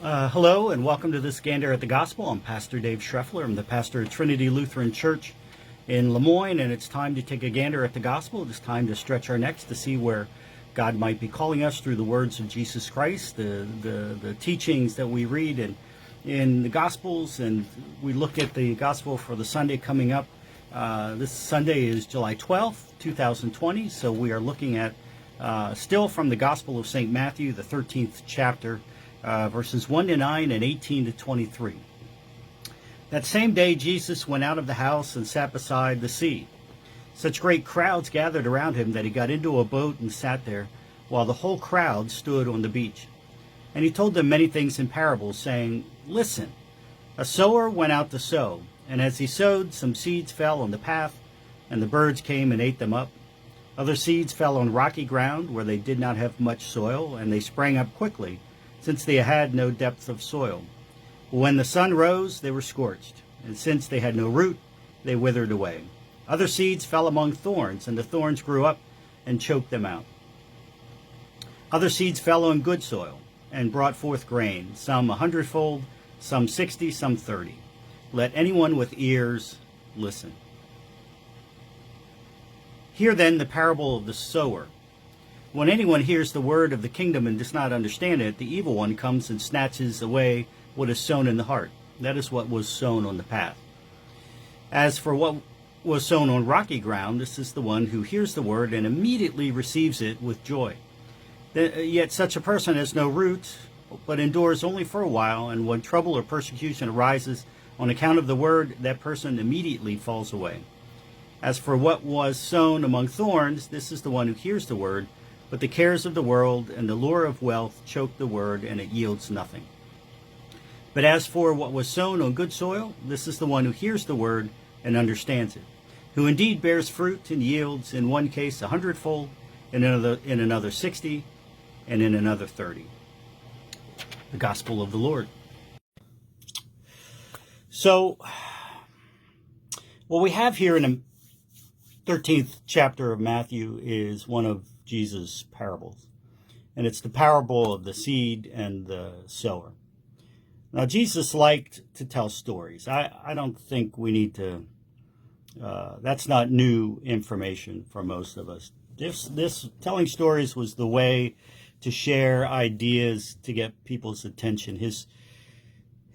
Hello and welcome to this Gander at the Gospel. I'm Pastor Dave Schreffler. I'm the pastor of Trinity Lutheran Church in Lemoyne, and it's time to take a gander at the Gospel. It's time to stretch our necks to see where God might be calling us through the words of Jesus Christ, the teachings that we read in the Gospels. And we look at the Gospel for the Sunday coming up. This Sunday is July 12th, 2020, so we are looking at still from the Gospel of St. Matthew, the 13th chapter, verses 1 to 9 and 18 to 23. That same day, Jesus went out of the house and sat beside the sea. Such great crowds gathered around him that he got into a boat and sat there, while the whole crowd stood on the beach. And he told them many things in parables, saying, "Listen, a sower went out to sow, and as he sowed, some seeds fell on the path, and the birds came and ate them up. Other seeds fell on rocky ground, where they did not have much soil, and they sprang up quickly, since they had no depth of soil. But when the sun rose, they were scorched, and since they had no root, they withered away. Other seeds fell among thorns, and the thorns grew up and choked them out. Other seeds fell on good soil, and brought forth grain, some 100-fold, some 60, some 30. Let anyone with ears listen." Hear then the parable of the sower. When anyone hears the word of the kingdom and does not understand it, the evil one comes and snatches away what is sown in the heart. That is what was sown on the path. As for what was sown on rocky ground, this is the one who hears the word and immediately receives it with joy. Yet such a person has no root, but endures only for a while, and when trouble or persecution arises on account of the word, that person immediately falls away. As for what was sown among thorns, this is the one who hears the word, but the cares of the world and the lure of wealth choke the word, and it yields nothing. But as for what was sown on good soil, this is the one who hears the word and understands it, who indeed bears fruit and yields, in one case 100-fold, in another 60, and in another 30. The Gospel of the Lord. So, what we have here in the 13th chapter of Matthew is one of Jesus' parables. And it's the parable of the seed and the sower. Now, Jesus liked to tell stories. I don't think we need to, that's not new information for most of us. This telling stories was the way to share ideas, to get people's attention. His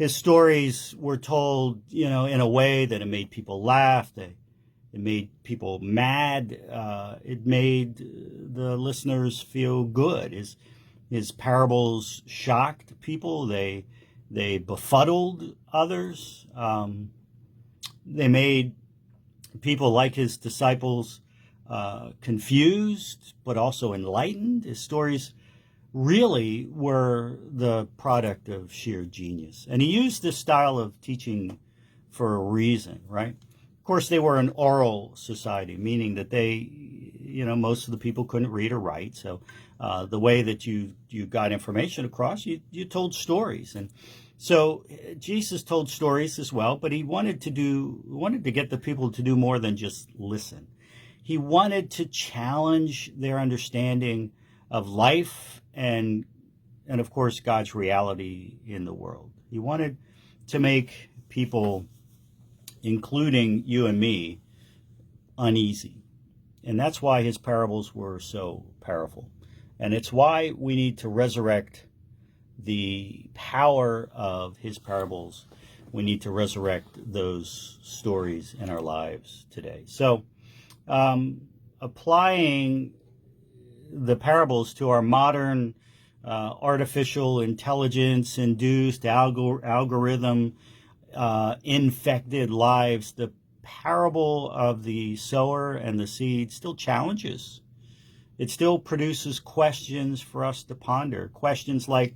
stories were told, in a way that it made people laugh. It made people mad. It made the listeners feel good. His parables shocked people. They befuddled others. They made people like his disciples confused, but also enlightened. His stories really were the product of sheer genius. And he used this style of teaching for a reason, right? Of course, they were an oral society, meaning that most of the people couldn't read or write. So the way that you got information across, you told stories. And so Jesus told stories as well, but he wanted to get the people to do more than just listen. He wanted to challenge their understanding of life and of course, God's reality in the world. He wanted to make people, including you and me, uneasy. And that's why his parables were so powerful. And it's why we need to resurrect the power of his parables. We need to resurrect those stories in our lives today. So, applying the parables to our modern artificial intelligence induced algorithm infected lives, the parable of the sower and the seed still challenges. It still produces questions for us to ponder. Questions like,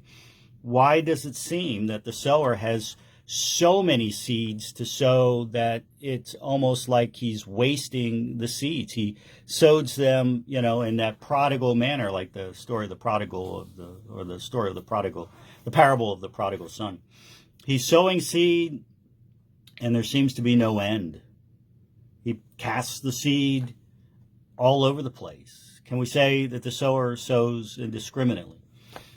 why does it seem that the sower has so many seeds to sow that it's almost like he's wasting the seeds? He sows them, in that prodigal manner, like the story of the prodigal the parable of the prodigal son. He's sowing seed, and there seems to be no end. He casts the seed all over the place. Can we say that the sower sows indiscriminately?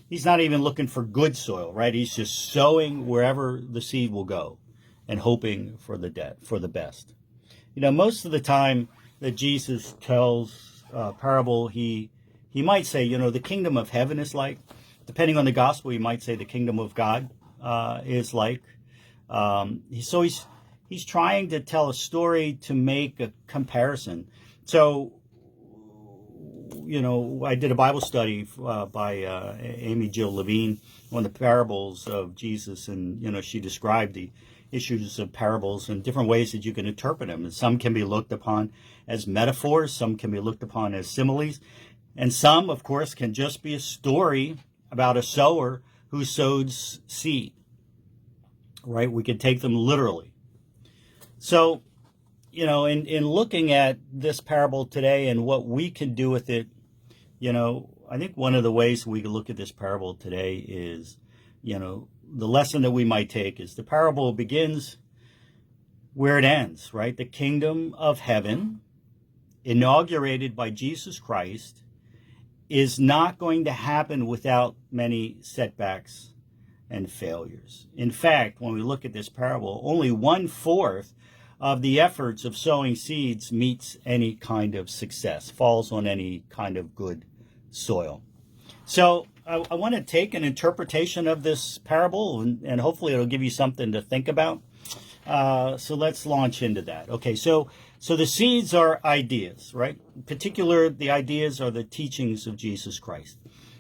he's not even looking for good soil, right? He's just sowing wherever the seed will go and hoping for the best. Most of the time that Jesus tells a parable, he might say, the kingdom of heaven is like, depending on the gospel, he might say the kingdom of God is like. So he's trying to tell a story to make a comparison. So, I did a Bible study by Amy Jill Levine on the parables of Jesus, and, she described the issues of parables and different ways that you can interpret them. And some can be looked upon as metaphors, some can be looked upon as similes, and some, of course, can just be a story about a sower who sows seed, right? We can take them literally. So, in looking at this parable today and what we can do with it, I think one of the ways we can look at this parable today is, the lesson that we might take is the parable begins where it ends, right? The kingdom of heaven, inaugurated by Jesus Christ, is not going to happen without many setbacks and failures. In fact, when we look at this parable, only 1/4 of the efforts of sowing seeds meets any kind of success, falls on any kind of good soil. So I want to take an interpretation of this parable, and hopefully it'll give you something to think about. So let's launch into that. Okay, so the seeds are ideas, right? In particular, the ideas are the teachings of Jesus Christ.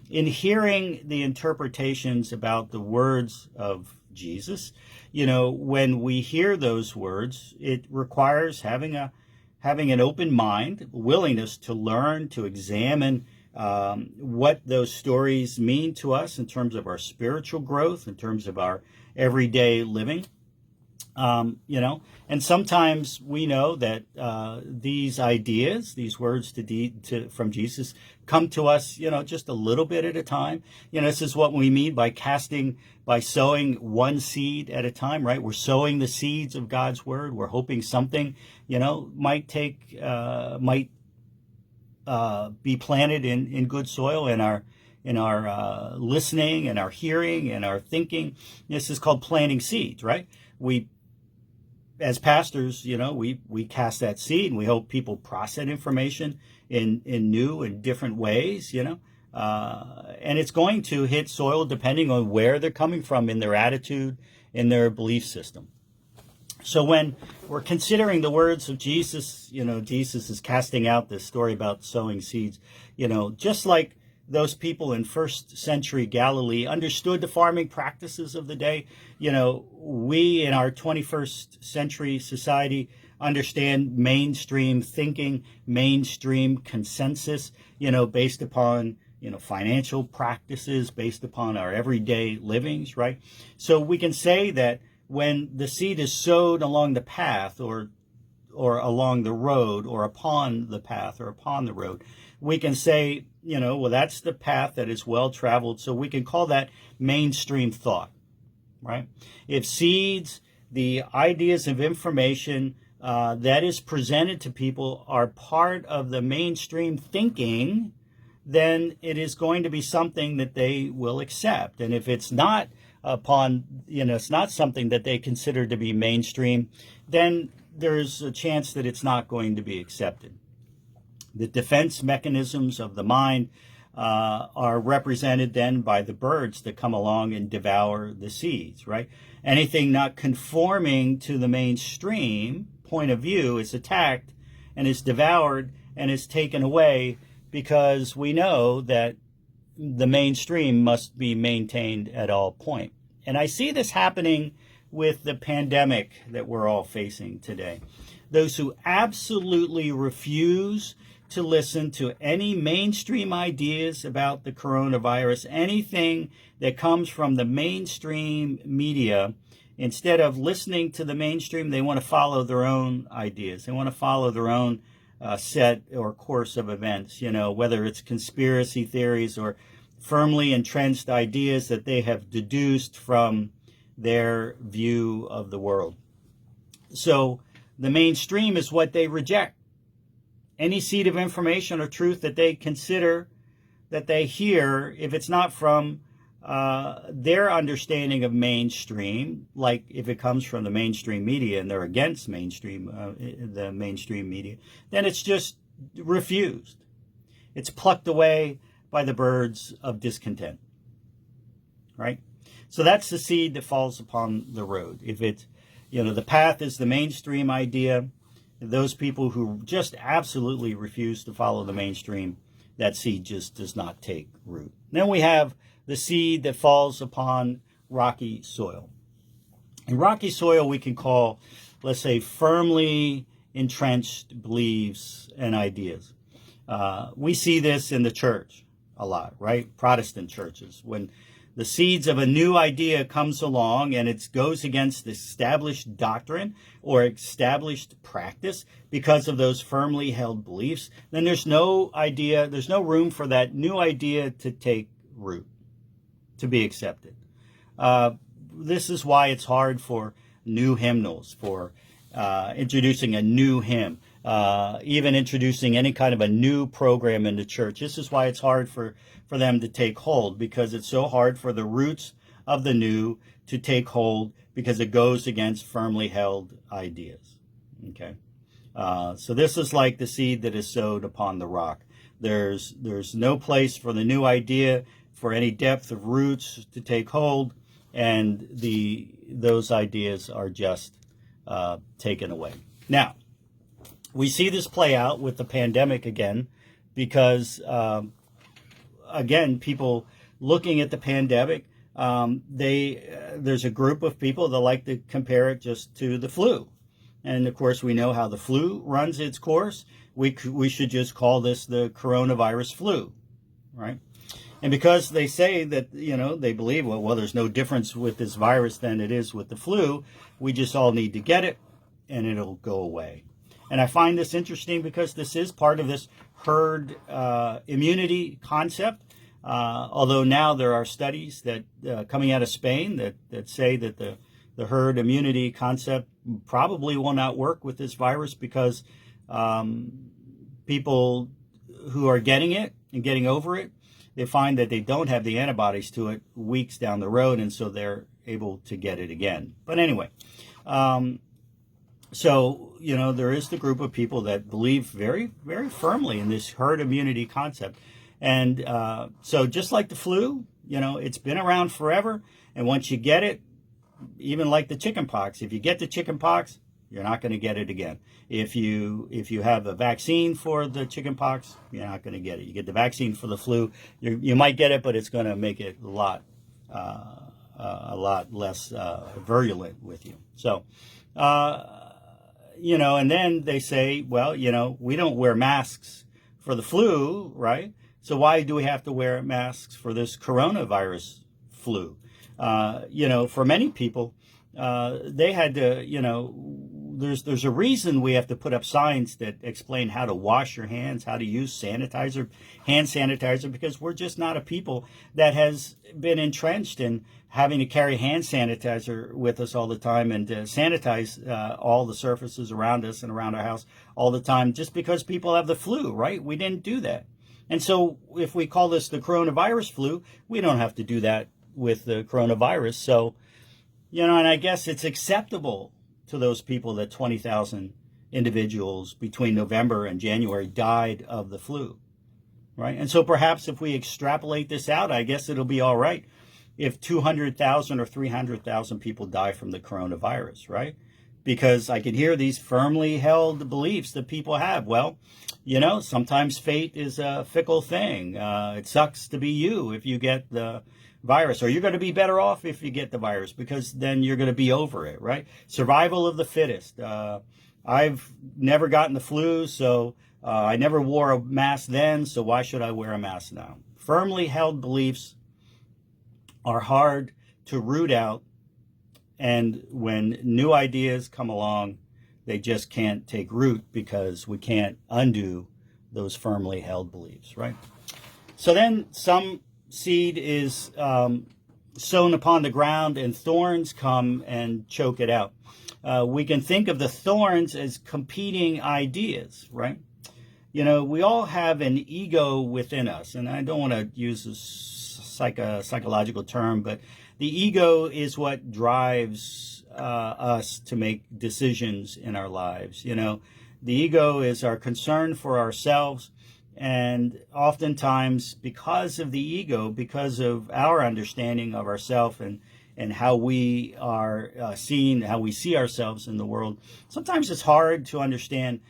In hearing the interpretations about the words of Jesus, when we hear those words, it requires having an open mind, willingness to learn, to examine what those stories mean to us in terms of our spiritual growth, in terms of our everyday living. And sometimes we know that these ideas, these words from Jesus, come to us, just a little bit at a time. This is what we mean by sowing one seed at a time, right? We're sowing the seeds of God's word. We're hoping something, might be planted in good soil in our listening and our hearing and our thinking. This is called planting seeds, right? As pastors, we cast that seed, and we hope people process that information in new and different ways, and it's going to hit soil depending on where they're coming from in their attitude, in their belief system. So when we're considering the words of Jesus, Jesus is casting out this story about sowing seeds, just like those people in first century Galilee understood the farming practices of the day. We in our 21st century society understand mainstream thinking, mainstream consensus, based upon, financial practices, based upon our everyday livings, right? So we can say that when the seed is sowed along the path or along the road or upon the path or upon the road, we can say, well, that's the path that is well traveled. So we can call that mainstream thought, right? If seeds, the ideas of information that is presented to people are part of the mainstream thinking, then it is going to be something that they will accept. And if it's not it's not something that they consider to be mainstream, then there's a chance that it's not going to be accepted. The defense mechanisms of the mind are represented then by the birds that come along and devour the seeds, right? Anything not conforming to the mainstream point of view is attacked and is devoured and is taken away, because we know that the mainstream must be maintained at all points. And I see this happening with the pandemic that we're all facing today. Those who absolutely refuse to listen to any mainstream ideas about the coronavirus, anything that comes from the mainstream media, instead of listening to the mainstream, they want to follow their own ideas. They want to follow their own set or course of events, whether it's conspiracy theories or firmly entrenched ideas that they have deduced from their view of the world. So the mainstream is what they reject. Any seed of information or truth that they consider, that they hear, if it's not from their understanding of mainstream, like if it comes from the mainstream media and they're against the mainstream media, then it's just refused. It's plucked away by the birds of discontent, right? So that's the seed that falls upon the road. If it's, the path is the mainstream idea, those people who just absolutely refuse to follow the mainstream, that seed just does not take root. Then we have the seed that falls upon rocky soil. And rocky soil we can call, let's say, firmly entrenched beliefs and ideas. We see this in the church a lot, right? Protestant churches. When the seeds of a new idea comes along and it goes against established doctrine or established practice because of those firmly held beliefs, then there's no room for that new idea to take root, to be accepted. This is why it's hard for new hymnals, for introducing a new hymn, even introducing any kind of a new program in the church. This is why it's hard for them to take hold, because it's so hard for the roots of the new to take hold, because it goes against firmly held ideas. Okay, so this is like the seed that is sowed upon the rock. There's no place for the new idea, for any depth of roots to take hold, and those ideas are just taken away. Now, we see this play out with the pandemic again, because again, people looking at the pandemic, there's a group of people that like to compare it just to the flu. And of course, we know how the flu runs its course. We should just call this the coronavirus flu, right? And because they say that, they believe, well, there's no difference with this virus than it is with the flu, we just all need to get it and it'll go away. And I find this interesting because this is part of this herd immunity concept. Although now there are studies that coming out of Spain that say that the herd immunity concept probably will not work with this virus, because people who are getting it and getting over it, they find that they don't have the antibodies to it weeks down the road, and so they're able to get it again. But anyway, so, there is the group of people that believe very, very firmly in this herd immunity concept. And so just like the flu, it's been around forever. And once you get it, even like the chicken pox, if you get the chicken pox, you're not going to get it again. If you have a vaccine for the chicken pox, you're not going to get it. You get the vaccine for the flu, you might get it, but it's going to make it a lot less virulent with you. So, and then they say, well, we don't wear masks for the flu, right? So why do we have to wear masks for this coronavirus flu? For many people, they had to, there's a reason we have to put up signs that explain how to wash your hands, how to use hand sanitizer, because we're just not a people that has been entrenched in having to carry hand sanitizer with us all the time and to sanitize all the surfaces around us and around our house all the time just because people have the flu, right? We didn't do that. And so if we call this the coronavirus flu, we don't have to do that with the coronavirus. So, and I guess it's acceptable to those people that 20,000 individuals between November and January died of the flu, right? And so perhaps if we extrapolate this out, I guess it'll be all right if 200,000 or 300,000 people die from the coronavirus, right? Because I can hear these firmly held beliefs that people have. Well, sometimes fate is a fickle thing. It sucks to be you if you get the virus, or you're going to be better off if you get the virus, because then you're going to be over it, right? Survival of the fittest. I've never gotten the flu, so I never wore a mask then, so why should I wear a mask now? Firmly held beliefs are hard to root out, and when new ideas come along, they just can't take root because we can't undo those firmly held beliefs, right? So then some seed is sown upon the ground and thorns come and choke it out. We can think of the thorns as competing ideas, right? We all have an ego within us, and I don't want to use psychological term, but the ego is what drives us to make decisions in our lives. You know, the ego is our concern for ourselves, and oftentimes because of the ego, because of our understanding of ourselves and how we are seen, how we see ourselves in the world, sometimes it's hard to understand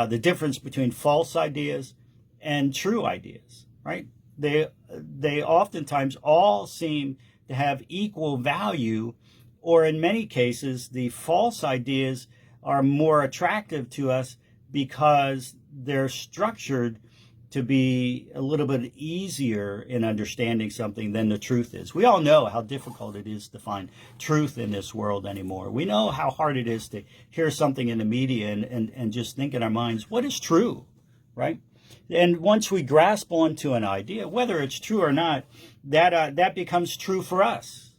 the difference between false ideas and true ideas, right? They oftentimes all seem to have equal value, or in many cases, the false ideas are more attractive to us because they're structured to be a little bit easier in understanding something than the truth is. We all know how difficult it is to find truth in this world anymore. We know how hard it is to hear something in the media and just think in our minds, what is true, right? And once we grasp onto an idea, whether it's true or not, that becomes true for us.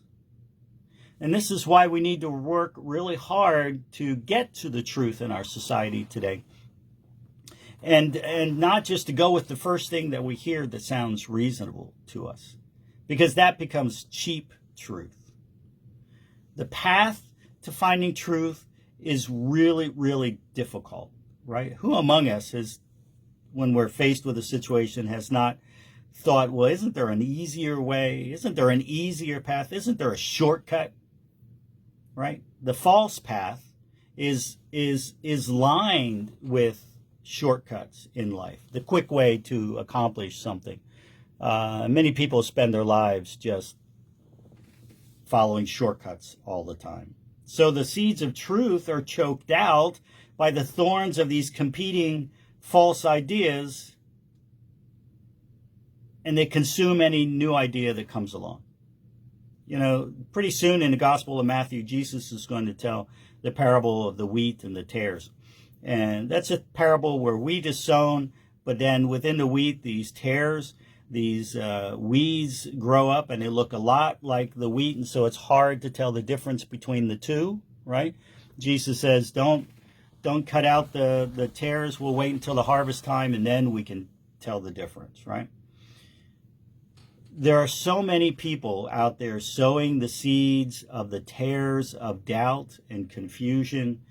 And this is why we need to work really hard to get to the truth in our society today. And not just to go with the first thing that we hear that sounds reasonable to us, because that becomes cheap truth. The path to finding truth is really, really difficult, right? Who among us has, when we're faced with a situation, has not thought, well, isn't there an easier way? Isn't there an easier path? Isn't there a shortcut? Right? The false path is lined with shortcuts in life, the quick way to accomplish something. Many people spend their lives just following shortcuts all the time. So the seeds of truth are choked out by the thorns of these competing false ideas, and they consume any new idea that comes along. You know, pretty soon in the Gospel of Matthew, Jesus is going to tell the parable of the wheat and the tares. And that's a parable where wheat is sown, but then within the wheat, these tares, these weeds grow up, and they look a lot like the wheat, and so it's hard to tell the difference between the two, right? Jesus says, don't cut out the tares. We'll wait until the harvest time, and then we can tell the difference, right? There are so many people out there sowing the seeds of the tares of doubt and confusion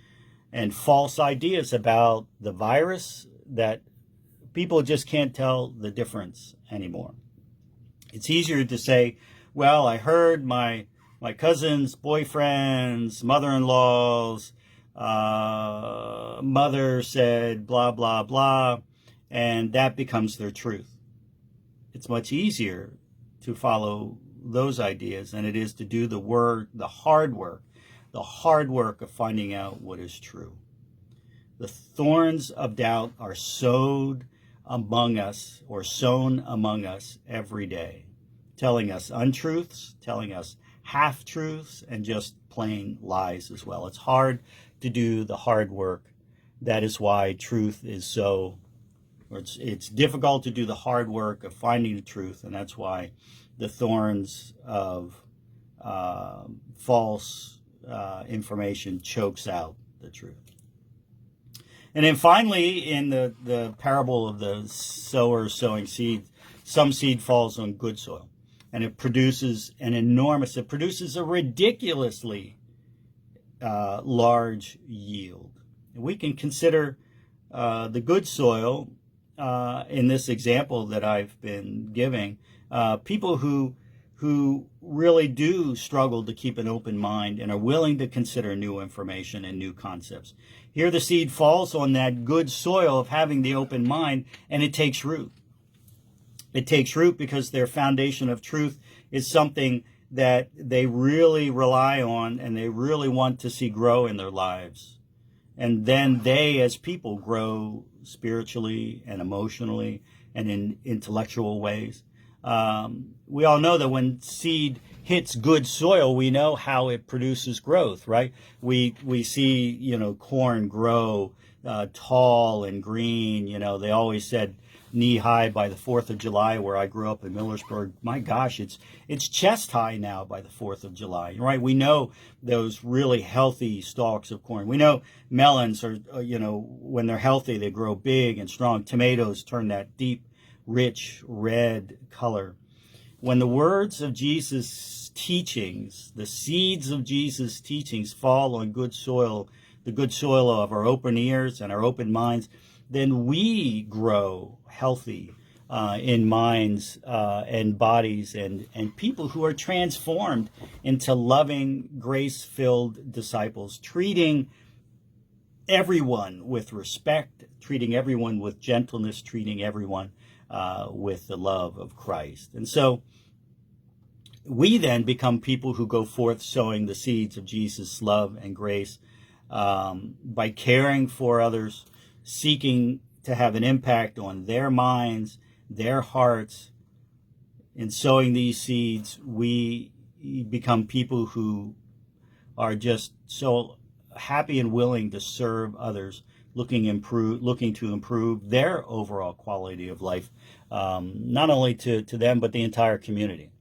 and false ideas about the virus that people just can't tell the difference anymore. It's easier to say, well, I heard my cousin's boyfriend's mother-in-law's mother said blah, blah, blah, and that becomes their truth. It's much easier to follow those ideas than it is to do the hard work of finding out what is true. The thorns of doubt are sowed among us, or sown among us every day, telling us untruths, telling us half-truths, and just plain lies as well. It's hard to do the hard work. That is why truth is it's difficult to do the hard work of finding the truth, and that's why the thorns of false information chokes out the truth. And then finally, in the parable of the sower sowing seed, some seed falls on good soil, and it produces a ridiculously large yield. And we can consider the good soil in this example that I've been giving, people who really do struggle to keep an open mind and are willing to consider new information and new concepts. Here the seed falls on that good soil of having the open mind, and it takes root. It takes root because their foundation of truth is something that they really rely on and they really want to see grow in their lives. And then they, as people, grow spiritually and emotionally and in intellectual ways. We all know that when seed hits good soil, we know how it produces growth, right? We see, corn grow tall and green. They always said knee high by the 4th of July, where I grew up in Millersburg. My gosh, it's chest high now by the 4th of July, right? We know those really healthy stalks of corn. We know melons are, when they're healthy, they grow big and strong. Tomatoes turn that deep, rich red color. when the words of Jesus' teachings, the seeds of Jesus' teachings fall on good soil, the good soil of our open ears and our open minds, then we grow healthy in minds and bodies, and people who are transformed into loving, grace-filled disciples, treating everyone with respect, treating everyone with gentleness, treating everyone with the love of Christ. And so we then become people who go forth sowing the seeds of Jesus' love and grace by caring for others, seeking to have an impact on their minds, their hearts. In sowing these seeds, we become people who are just so happy and willing to serve others, looking to improve their overall quality of life, not only to them, but the entire community.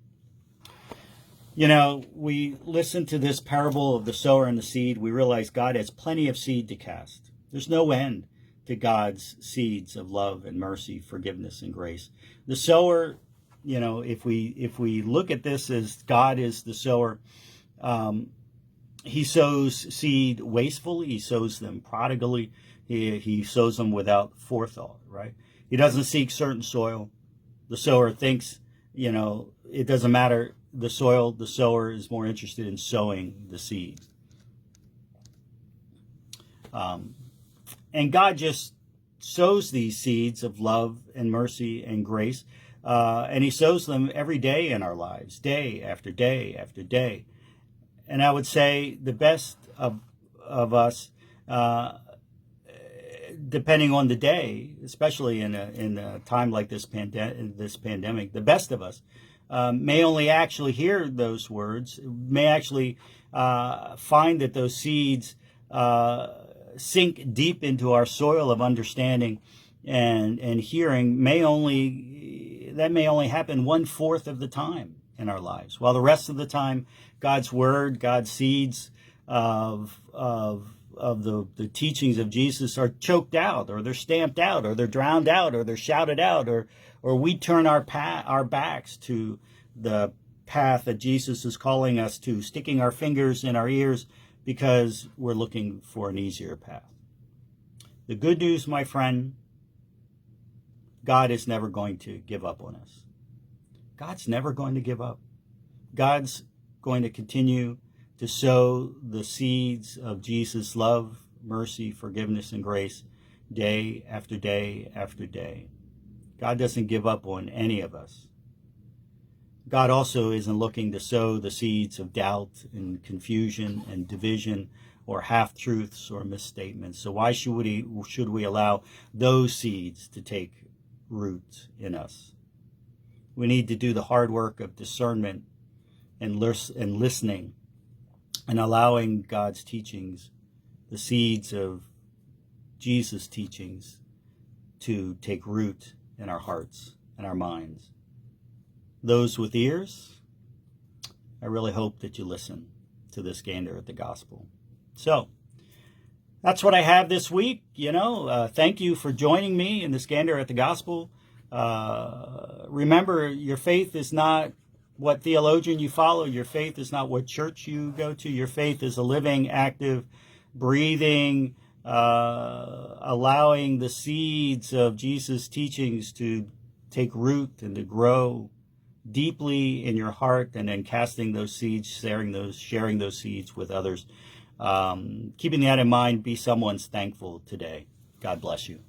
You know, we listen to this parable of the sower and the seed. We realize God has plenty of seed to cast. There's no end to God's seeds of love and mercy, forgiveness and grace. The sower, you know, if we look at this as God is the sower, he sows seed wastefully. He sows them prodigally. He sows them without forethought, right? He doesn't seek certain soil. The sower thinks, you know, it doesn't matter the soil. The sower is more interested in sowing the seed. And God just sows these seeds of love and mercy and grace, and he sows them every day in our lives, day after day after day. And I would say the best of us, depending on the day, especially in a time like this pandemic, the best of us may only actually hear those words, may actually find that those seeds sink deep into our soil of understanding and hearing. That may only happen 1/4 of the time in our lives, while the rest of the time God's word, God's seeds of the teachings of Jesus are choked out, or they're stamped out, or they're drowned out, or they're shouted out, or we turn our backs to the path that Jesus is calling us to, sticking our fingers in our ears because we're looking for an easier path. The good news, my friend, God is never going to give up on us. God's never going to give up. God's going to continue to sow the seeds of Jesus' love, mercy, forgiveness, and grace day after day after day. God doesn't give up on any of us. God also isn't looking to sow the seeds of doubt and confusion and division or half-truths or misstatements. So why should we allow those seeds to take root in us? We need to do the hard work of discernment and listening and allowing God's teachings, the seeds of Jesus' teachings, to take root in our hearts and our minds. Those with ears, I really hope that you listen to this Gander at the Gospel. So, that's what I have this week. Thank you for joining me in this Gander at the Gospel. Remember, your faith is not what theologian you follow. Your faith is not what church you go to. Your faith is a living, active, breathing, allowing the seeds of Jesus' teachings to take root and to grow deeply in your heart, and then casting those seeds, sharing those seeds with others. Keeping that in mind, be someone's thankful today. God bless you.